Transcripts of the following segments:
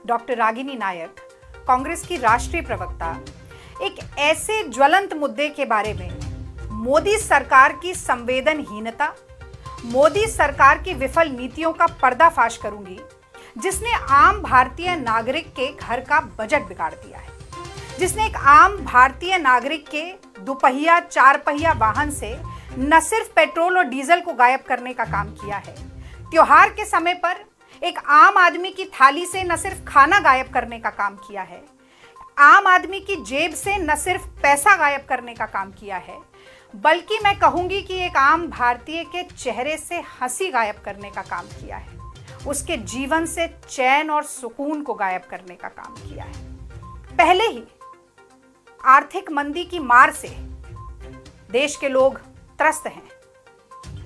Doctor Ragini नायक, कांग्रेस की राष्ट्रीय प्रवक्ता, एक ऐसे ज्वलंत मुद्दे के बारे में मोदी सरकार की संवेदनहीनता, मोदी सरकार की विफल नीतियों का पर्दाफाश करूंगी, जिसने आम भारतीय नागरिक के घर का बजट बिगाड़ दिया है, जिसने एक आम भारतीय नागरिक के दुपहिया चार पहिया वाहन से न सिर्फ पेट्रोल और डीजल को गायब करने का काम किया है, त्योहार के समय पर एक आम आदमी की थाली से न सिर्फ खाना गायब करने का काम किया है, आम आदमी की जेब से न सिर्फ पैसा गायब करने का काम किया है, बल्कि मैं कहूंगी कि एक आम भारतीय के चेहरे से हंसी गायब करने का काम किया है, उसके जीवन से चैन और सुकून को गायब करने का काम किया है। पहले ही आर्थिक मंदी की मार से देश के लोग त्रस्त हैं,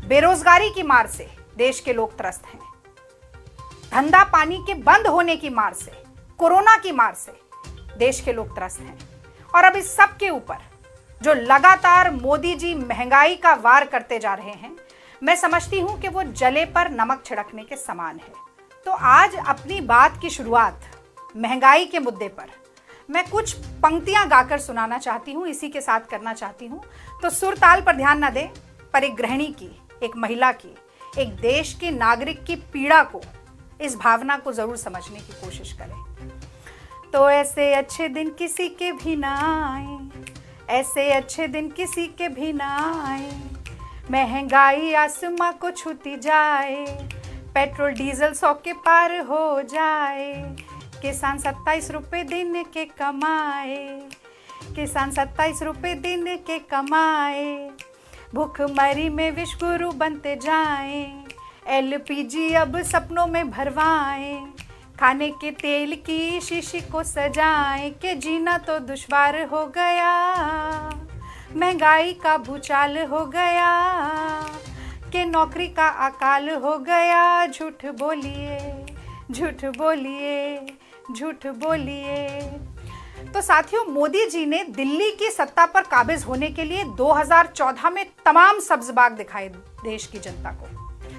बेरोजगारी की मार से देश के लोग त्रस्त हैं, धंधा पानी के बंद होने की मार से, कोरोना की मार से देश के लोग त्रस्त हैं। और अब इस सब के ऊपर जो लगातार मोदी जी महंगाई का वार करते जा रहे हैं, मैं समझती हूं कि वो जले पर नमक छिड़कने के समान है। तो आज अपनी बात की शुरुआत महंगाई के मुद्दे पर मैं कुछ पंक्तियां गाकर सुनाना चाहती हूं, इसी के साथ करना चाहती हूं। तो सुर ताल पर ध्यान न दें, पर एक गृहिणी की, एक महिला की, एक देश के नागरिक की पीड़ा को, इस भावना को जरूर समझने की कोशिश करें। तो ऐसे अच्छे दिन किसी के भी ना आए, ऐसे अच्छे दिन किसी के भी ना आए, महंगाई आसमां को छूती जाए, पेट्रोल डीजल 100 के पार हो जाए, किसान 27 रुपए दिन के कमाए, किसान 27 रुपए दिन के कमाए, भूखमरी में विश्व गुरु बनते जाएं, एलपीजी अब सपनों में भरवाएं, खाने के तेल की शीशी को सजाएं, कि जीना तो दुश्वार हो गया, महंगाई का भूचाल हो गया, कि नौकरी का अकाल हो गया, झूठ बोलिए, झूठ बोलिए, झूठ बोलिए। तो साथियों, मोदी जी ने दिल्ली की सत्ता पर काबिज होने के लिए 2014 में तमाम सब्जबाग दिखाए देश की जनता को,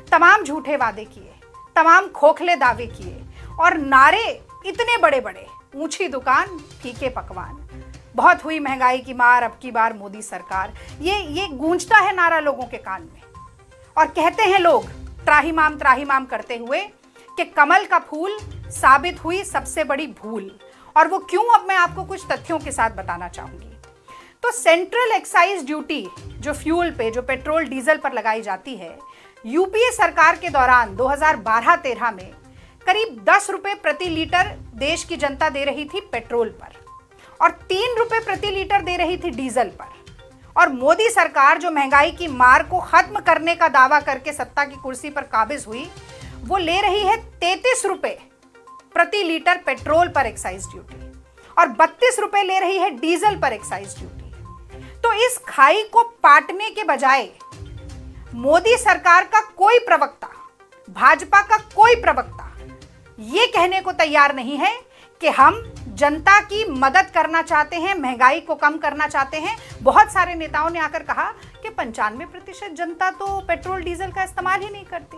तमाम झूठे वादे किए, तमाम खोखले दावे किए और नारे इतने बड़े बड़े, ऊंची दुकान फीके पकवान, बहुत हुई महंगाई की मार अब की बार मोदी सरकार, ये गूंजता है नारा लोगों के कान में। और कहते हैं लोग त्राहिमाम करते हुए कि कमल का फूल साबित हुई सबसे बड़ी भूल। और वो क्यों, अब मैं आपको कुछ तथ्यों के साथ बताना चाहूंगी। तो सेंट्रल एक्साइज ड्यूटी जो फ्यूल पे, जो पेट्रोल डीजल पर लगाई जाती है, यूपीए सरकार के दौरान 2012-13 में करीब 10 रुपए प्रति लीटर देश की जनता दे रही थी पेट्रोल पर, और 3 रुपए प्रति लीटर दे रही थी डीजल पर। और मोदी सरकार जो महंगाई की मार को खत्म करने का दावा करके सत्ता की कुर्सी पर काबिज हुई, वो ले रही है 33 रुपए प्रति लीटर पेट्रोल पर एक्साइज ड्यूटी और 32 रुपए ले रही है डीजल पर एक्साइज ड्यूटी। तो इस खाई को पाटने के बजाय मोदी सरकार का कोई प्रवक्ता, भाजपा का कोई प्रवक्ता ये कहने को तैयार नहीं है कि हम जनता की मदद करना चाहते हैं, महंगाई को कम करना चाहते हैं। बहुत सारे नेताओं ने आकर कहा कि 95% जनता तो पेट्रोल डीजल का इस्तेमाल ही नहीं करती।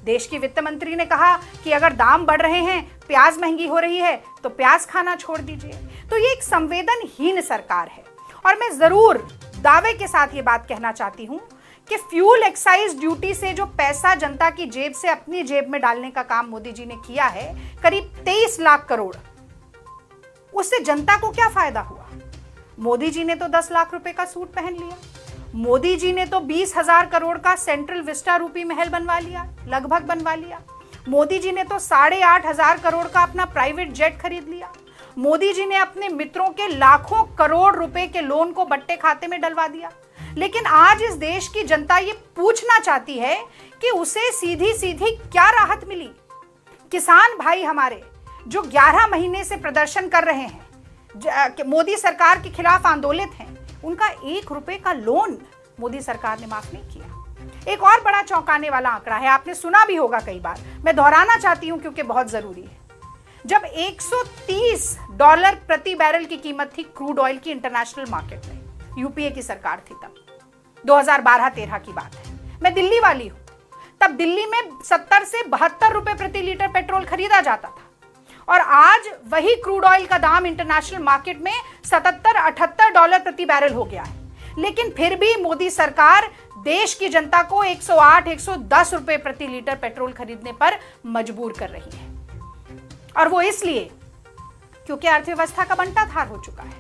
देश की वित्त मंत्री ने कहा कि अगर दाम बढ़ रहे हैं, प्याज महंगी हो रही है, तो प्याज खाना छोड़ दीजिए। तो ये एक संवेदनहीन सरकार है। और मैं जरूर दावे के साथ ये बात कहना चाहती हूं कि फ्यूल एक्साइज ड्यूटी से जो पैसा जनता की जेब से अपनी जेब में डालने का काम मोदी जी ने किया है, करीब 23 लाख करोड़, उससे जनता को क्या फायदा हुआ? मोदी जी ने तो 10 लाख रुपए का सूट पहन लिया, मोदी जी ने तो 20,000 करोड़ का सेंट्रल विस्टा रूपी महल बनवा लिया, लगभग बनवा लिया। मोदी जी ने तो 8,500 करोड़ का अपना प्राइवेट जेट खरीद लिया। मोदी जी ने अपने मित्रों के लाखों करोड़ रुपए के लोन को बट्टे खाते में डलवा दिया। लेकिन आज इस देश की जनता ये पूछना चाहती है कि उसे सीधी सीधी क्या राहत मिली। किसान भाई हमारे जो 11 महीने से प्रदर्शन कर रहे हैं, मोदी सरकार के खिलाफ आंदोलित हैं, उनका 1 रुपए का लोन मोदी सरकार ने माफ नहीं किया। एक और बड़ा चौंकाने वाला आंकड़ा है, आपने सुना भी होगा कई बार, मैं दोहराना चाहती हूं क्योंकि बहुत जरूरी है। जब $130 प्रति बैरल की कीमत थी क्रूड ऑयल की इंटरनेशनल मार्केट में, यूपीए की सरकार थी तब, 2012-13 की बात है, मैं दिल्ली वाली हूं, तब दिल्ली में 70 से 72 रुपए प्रति लीटर पेट्रोल खरीदा जाता था और आज वही क्रूड ऑयल का दाम इंटरनेशनल मार्केट में $77-78 प्रति बैरल हो गया है। लेकिन फिर भी मोदी सरकार देश की जनता को 108-110 रुपए प्रति लीटर पेट्रोल खरीदने पर मजबूर कर रही है। और वो इसलिए क्योंकि अर्थव्यवस्था का बंटाधार हो चुका है।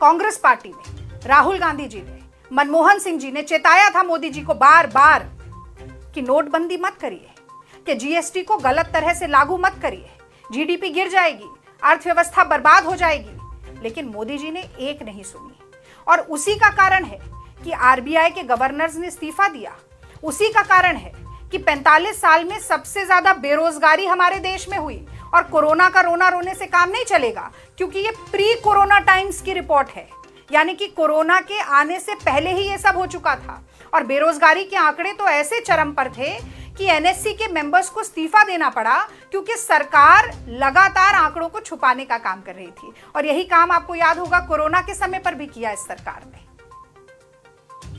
कांग्रेस पार्टी में राहुल गांधी जी ने, मनमोहन सिंह जी ने चेताया था मोदी जी को बार बार कि नोटबंदी मत करिए, कि जीएसटी को गलत तरह से लागू मत करिए, जीडीपी गिर जाएगी, अर्थव्यवस्था बर्बाद हो जाएगी। लेकिन मोदी जी ने एक नहीं सुनी। और उसी का कारण है कि आरबीआई के गवर्नर्स ने इस्तीफा दिया। उसी का कारण है कि 45 साल में सबसे ज्यादा बेरोजगारी हमारे देश में हुई। और कोरोना का रोना रोने से काम नहीं चलेगा, क्योंकि ये प्री कोरोना टाइम्स की रिपोर्ट है, यानी कि कोरोना के आने से पहले ही ये सब हो चुका था। और बेरोजगारी के आंकड़े तो ऐसे चरम पर थे कि एनएससी के मेंबर्स को इस्तीफा देना पड़ा, क्योंकि सरकार लगातार आंकड़ों को छुपाने का काम कर रही थी। और यही काम आपको याद होगा कोरोना के समय पर भी किया इस सरकार ने।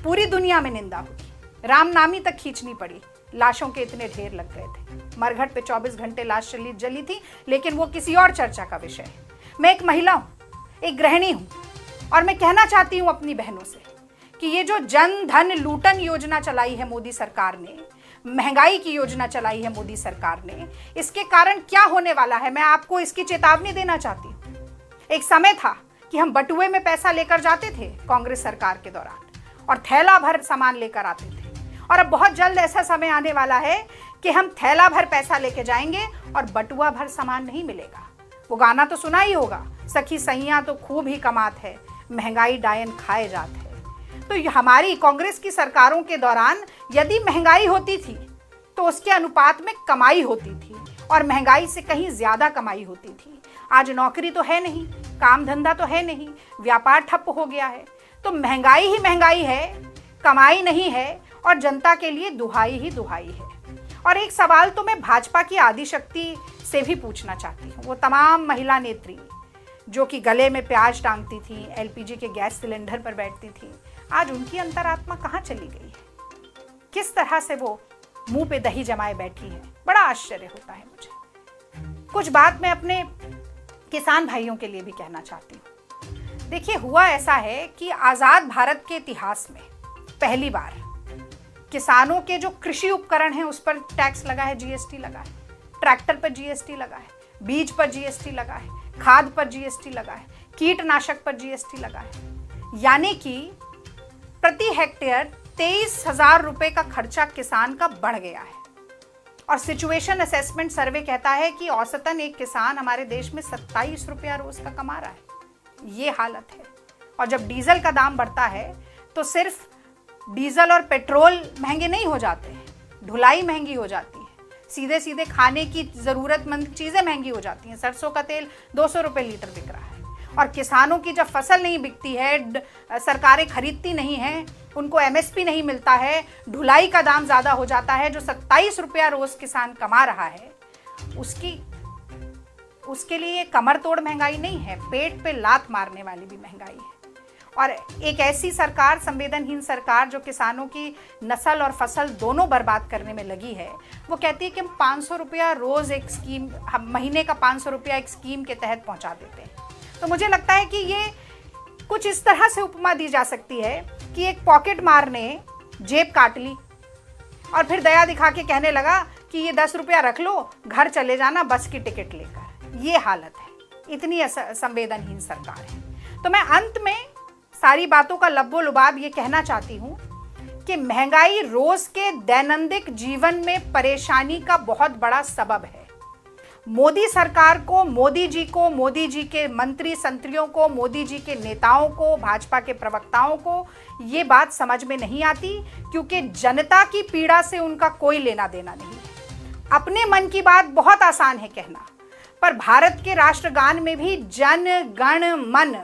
पूरी दुनिया में निंदा हुई, रामनामी तक खींचनी पड़ी, लाशों के इतने ढेर लग गए थे। मरघट पे 24 घंटे लाश जली थी, लेकिन वो किसी और चर्चा का विषय है। मैं एक महिला हूं, एक गृहिणी हूं, और मैं कहना चाहती हूं अपनी बहनों से कि ये जो जन धन लूटन योजना चलाई है मोदी सरकार ने, महंगाई की योजना चलाई है मोदी सरकार ने, इसके कारण क्या होने वाला है मैं आपको इसकी चेतावनी देना चाहती हूँ। एक समय था कि हम बटुए में पैसा लेकर जाते थे कांग्रेस सरकार के दौरान, और थैला भर सामान लेकर आते थे। और अब बहुत जल्द ऐसा समय आने वाला है कि हम थैला भर पैसा लेके जाएंगे और बटुआ भर सामान नहीं मिलेगा। वो गाना तो सुना ही होगा, सखी सैया तो खूब ही कमात है, महंगाई डायन खाए जात है। तो हमारी कांग्रेस की सरकारों के दौरान यदि महंगाई होती थी तो उसके अनुपात में कमाई होती थी, और महंगाई से कहीं ज्यादा कमाई होती थी। आज नौकरी तो है नहीं, काम धंधा तो है नहीं, व्यापार ठप हो गया है। तो महंगाई ही महंगाई है, कमाई नहीं है, और जनता के लिए दुहाई ही दुहाई है। और एक सवाल तो मैं भाजपा की आदिशक्ति से भी पूछना चाहती हूँ। वो तमाम महिला नेत्री जो कि गले में प्याज टांगती थी, एलपीजी के गैस सिलेंडर पर बैठती थी, आज उनकी अंतरात्मा कहाँ चली गई है? किस तरह से वो मुंह पे दही जमाए बैठी है? बड़ा आश्चर्य होता है मुझे। कुछ बात मैं अपने किसान भाइयों के लिए भी कहना चाहती हूँ। देखिए, हुआ ऐसा है कि आजाद भारत के इतिहास में पहली बार किसानों के जो कृषि उपकरण हैं उस पर टैक्स लगा है, जीएसटी लगा है, ट्रैक्टर पर जीएसटी लगा है, बीज पर जीएसटी लगा है, खाद पर जीएसटी लगा है, कीटनाशक पर जीएसटी लगा है। यानी कि प्रति हेक्टेयर 23,000 रुपए का खर्चा किसान का बढ़ गया है। और सिचुएशन असेसमेंट सर्वे कहता है कि औसतन एक किसान हमारे देश में 27 रुपया रोज का कमा रहा है। ये हालत है। और जब डीजल का दाम बढ़ता है तो सिर्फ डीजल और पेट्रोल महंगे नहीं हो जाते हैं, ढुलाई महंगी हो जाती है, सीधे सीधे खाने की जरूरतमंद चीजें महंगी हो जाती हैं। सरसों का तेल 200 रुपए लीटर बिक रहा है। और किसानों की जब फसल नहीं बिकती है, सरकारें खरीदती नहीं हैं, उनको एमएसपी नहीं मिलता है, ढुलाई का दाम ज्यादा हो जाता है, जो 27 रुपया रोज किसान कमा रहा है, उसके लिए कमर तोड़ महंगाई नहीं है, पेट पे लात मारने वाली भी महंगाई है। और एक ऐसी सरकार, संवेदनहीन सरकार, जो किसानों की नस्ल और फसल दोनों बर्बाद करने में लगी है, वो कहती है कि हम 500 रुपया रोज एक स्कीम, हम महीने का 500 रुपया एक स्कीम के तहत पहुंचा देते हैं। तो मुझे लगता है कि ये कुछ इस तरह से उपमा दी जा सकती है कि एक पॉकेट मार ने जेब काट ली और फिर दया दिखा के कहने लगा कि ये 10 रुपया रख लो, घर चले जाना बस की टिकट लेकर। ये हालत है, इतनी संवेदनहीन सरकार है। तो मैं अंत में सारी बातों का लब्बो लुबाब ये कहना चाहती हूँ कि महंगाई रोज के दैनंदिन जीवन में परेशानी का बहुत बड़ा सबब है। मोदी सरकार को, मोदी जी को, मोदी जी के मंत्री संतरियों को, मोदी जी के नेताओं को, भाजपा के प्रवक्ताओं को ये बात समझ में नहीं आती, क्योंकि जनता की पीड़ा से उनका कोई लेना देना नहीं है। अपने मन की बात बहुत आसान है कहना, पर भारत के राष्ट्रगान में भी जन गण मन,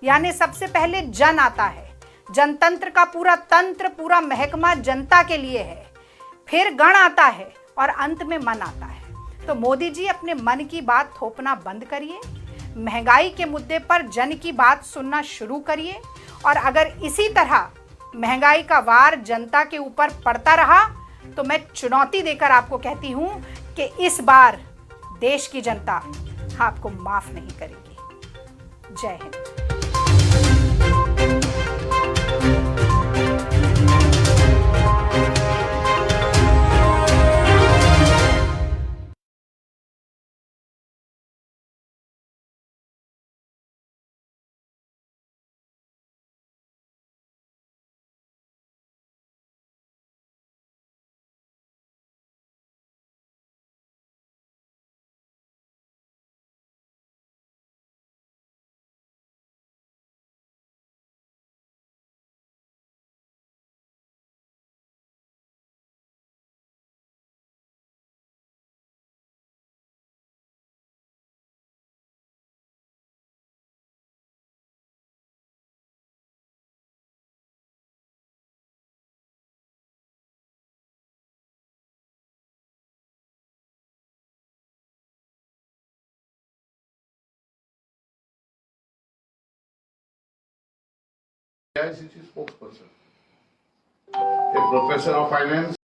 यानी सबसे पहले जन आता है। जनतंत्र का पूरा तंत्र, पूरा महकमा जनता के लिए है, फिर गण आता है और अंत में मन आता है। तो मोदी जी अपने मन की बात थोपना बंद करिए, महंगाई के मुद्दे पर जन की बात सुनना शुरू करिए। और अगर इसी तरह महंगाई का वार जनता के ऊपर पड़ता रहा तो मैं चुनौती देकर आपको कहती हूं कि इस बार देश की जनता आपको माफ नहीं करेगी। जय Hind. AICC spokesperson, a professor of finance.